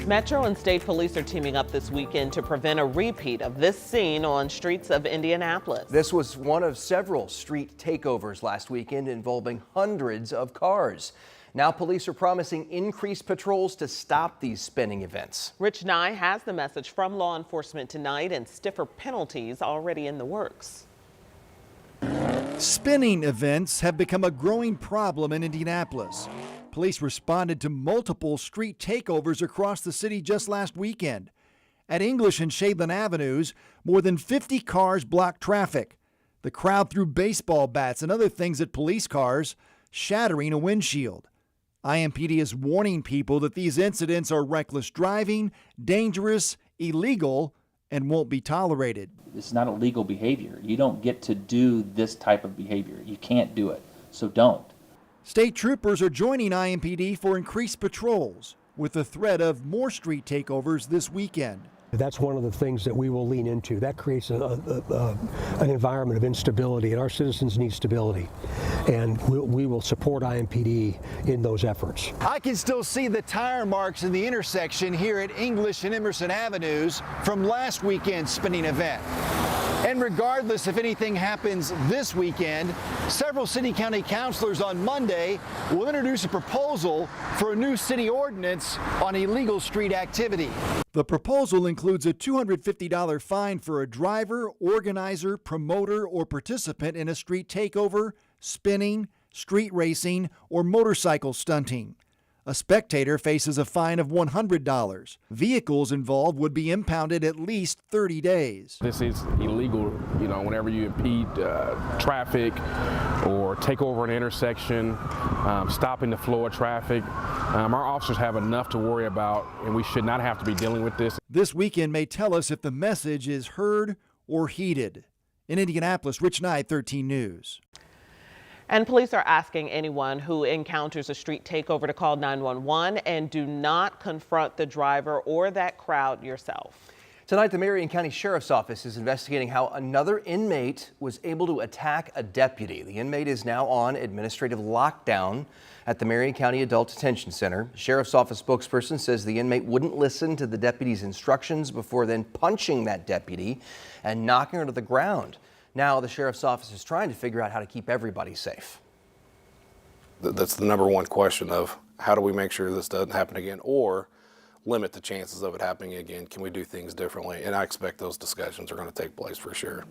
Metro and state police are teaming up this weekend to prevent a repeat of this scene on streets of Indianapolis. This was one of several street takeovers last weekend involving hundreds of cars. Now police are promising increased patrols to stop these spinning events. Rich Nye has the message from law enforcement tonight and stiffer penalties already in the works. Spinning events have become a growing problem in Indianapolis. Police responded to multiple street takeovers across the city just last weekend. At English and Shadeland Avenues, more than 50 cars blocked traffic. The crowd threw baseball bats and other things at police cars, shattering a windshield. IMPD is warning people that these incidents are reckless driving, dangerous, illegal, and won't be tolerated. It's not illegal behavior. You don't get to do this type of behavior. You can't do it, so don't. State troopers are joining IMPD for increased patrols with the threat of more street takeovers this weekend. That's one of the things that we will lean into. That creates an environment of instability, and our citizens need stability. And we will support IMPD in those efforts. I can still see the tire marks in the intersection here at English and Emerson Avenues from last weekend's spinning event. And regardless if anything happens this weekend, several city-county councilors on Monday will introduce a proposal for a new city ordinance on illegal street activity. The proposal includes a $250 fine for a driver, organizer, promoter, or participant in a street takeover, spinning, street racing, or motorcycle stunting. A spectator faces a fine of $100. Vehicles involved would be impounded at least 30 days. This is illegal, whenever you impede traffic or take over an intersection, stopping the flow of traffic. Our officers have enough to worry about, and we should not have to be dealing with this. This weekend may tell us if the message is heard or heeded. In Indianapolis, Rich Nye, 13 News. And police are asking anyone who encounters a street takeover to call 911 and do not confront the driver or that crowd yourself. Tonight, the Marion County Sheriff's Office is investigating how another inmate was able to attack a deputy. The inmate is now on administrative lockdown at the Marion County Adult Detention Center. The Sheriff's Office spokesperson says the inmate wouldn't listen to the deputy's instructions before then punching that deputy and knocking her to the ground. Now the Sheriff's Office is trying to figure out how to keep everybody safe. That's the number one question of how do we make sure this doesn't happen again or limit the chances of it happening again? Can we do things differently? And I expect those discussions are going to take place for sure.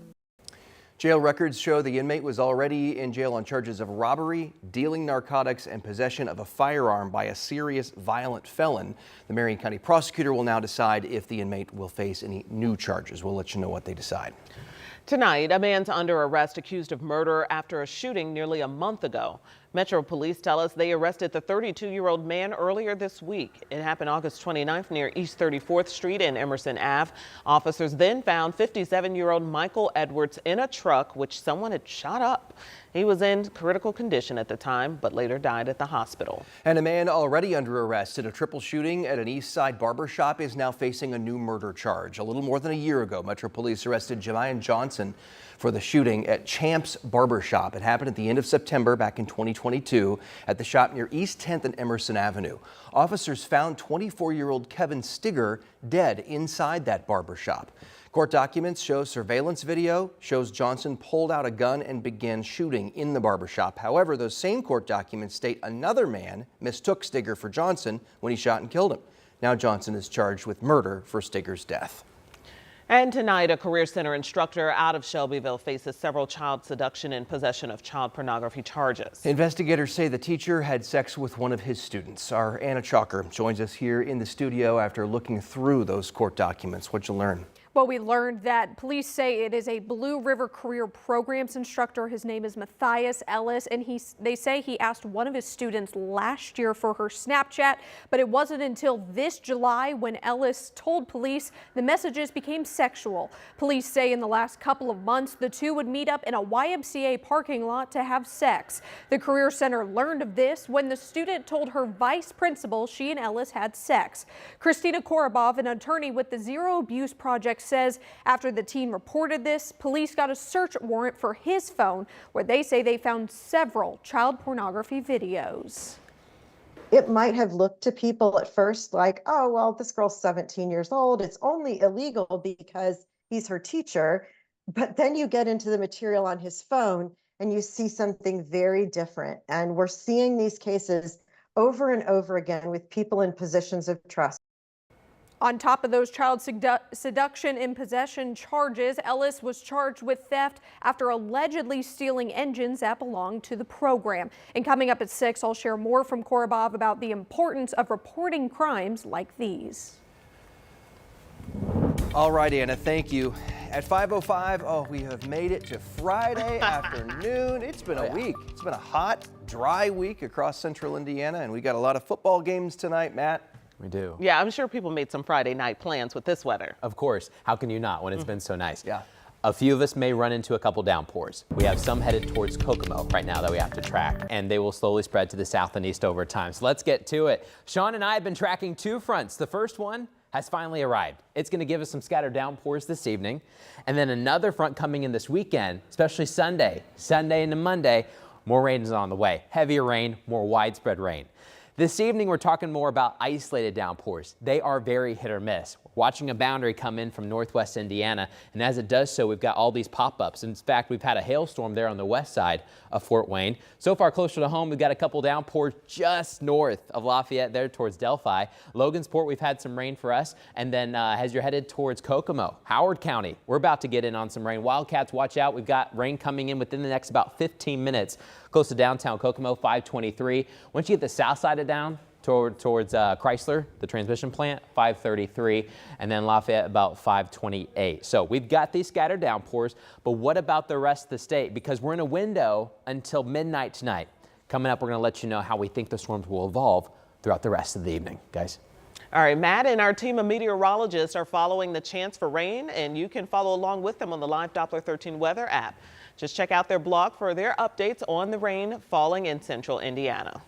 Jail records show the inmate was already in jail on charges of robbery, dealing narcotics, and possession of a firearm by a serious violent felon. The Marion County prosecutor will now decide if the inmate will face any new charges. We'll let you know what they decide. Tonight, a man's under arrest accused of murder after a shooting nearly a month ago. Metro police tell us they arrested the 32-year-old man earlier this week. It happened August 29th near East 34th Street and Emerson Ave. Officers then found 57-year-old Michael Edwards in a truck which someone had shot up. He was in critical condition at the time, but later died at the hospital. And a man already under arrest in a triple shooting at an East Side barber shop is now facing a new murder charge. A little more than a year ago, Metro Police arrested Jemiah Johnson for the shooting at Champ's Barber Shop. It happened at the end of September back in 2022 at the shop near East 10th and Emerson Avenue. Officers found 24-year-old Kevin Stigger dead inside that barber shop. Court documents show surveillance video shows Johnson pulled out a gun and began shooting in the barbershop. However, those same court documents state another man mistook Stigger for Johnson when he shot and killed him. Now Johnson is charged with murder for Stigger's death. And tonight, a Career Center instructor out of Shelbyville faces several child seduction and possession of child pornography charges. Investigators say the teacher had sex with one of his students. Our Anna Chalker joins us here in the studio after looking through those court documents. What'd you learn? Well, we learned that police say it is a Blue River Career Programs instructor. His name is Matthias Ellis, and they say he asked one of his students last year for her Snapchat, but it wasn't until this July when Ellis told police the messages became sexual. Police say in the last couple of months, the two would meet up in a YMCA parking lot to have sex. The Career Center learned of this when the student told her vice principal she and Ellis had sex. Christina Korobov, an attorney with the Zero Abuse Project, says after the teen reported this, police got a search warrant for his phone where they say they found several child pornography videos. it might have looked to people at first like, oh, well, this girl's 17 years old. It's only illegal because he's her teacher. But then you get into the material on his phone and you see something very different. And we're seeing these cases over and over again with people in positions of trust. On top of those child seduction and possession charges, Ellis was charged with theft after allegedly stealing engines that belonged to the program. And coming up at 6, I'll share more from Korobov about the importance of reporting crimes like these. All right, Anna, thank you. At 5:05, oh, we have made it to Friday afternoon. It's been a week. It's been a hot, dry week across central Indiana, and we got a lot of football games tonight, Matt. We do. Yeah, I'm sure people made some Friday night plans with this weather. Of course. How can you not when it's been so nice? Yeah. A few of us may run into a couple downpours. We have some headed towards Kokomo right now that we have to track, and they will slowly spread to the south and east over time. So let's get to it. Sean and I have been tracking 2 fronts. The first one has finally arrived. It's going to give us some scattered downpours this evening, and then another front coming in this weekend, especially Sunday into Monday. More rain is on the way. Heavier rain, more widespread rain. This evening, we're talking more about isolated downpours. They are very hit or miss. We're watching a boundary come in from northwest Indiana, and as it does so, we've got all these pop-ups. In fact, we've had a hailstorm there on the west side of Fort Wayne. So far, closer to home, we've got a couple downpours just north of Lafayette there towards Delphi. Logansport, we've had some rain for us, and then as you're headed towards Kokomo, Howard County, we're about to get in on some rain. Wildcats, watch out. We've got rain coming in within the next about 15 minutes. Close to downtown Kokomo, 523. Once you get the south side of down towards Chrysler, the transmission plant, 533, and then Lafayette about 528. So we've got these scattered downpours, but what about the rest of the state? Because we're in a window until midnight tonight. Coming up, we're going to let you know how we think the storms will evolve throughout the rest of the evening, guys. All right, Matt and our team of meteorologists are following the chance for rain, and you can follow along with them on the live Doppler 13 weather app. Just check out their blog for their updates on the rain falling in central Indiana.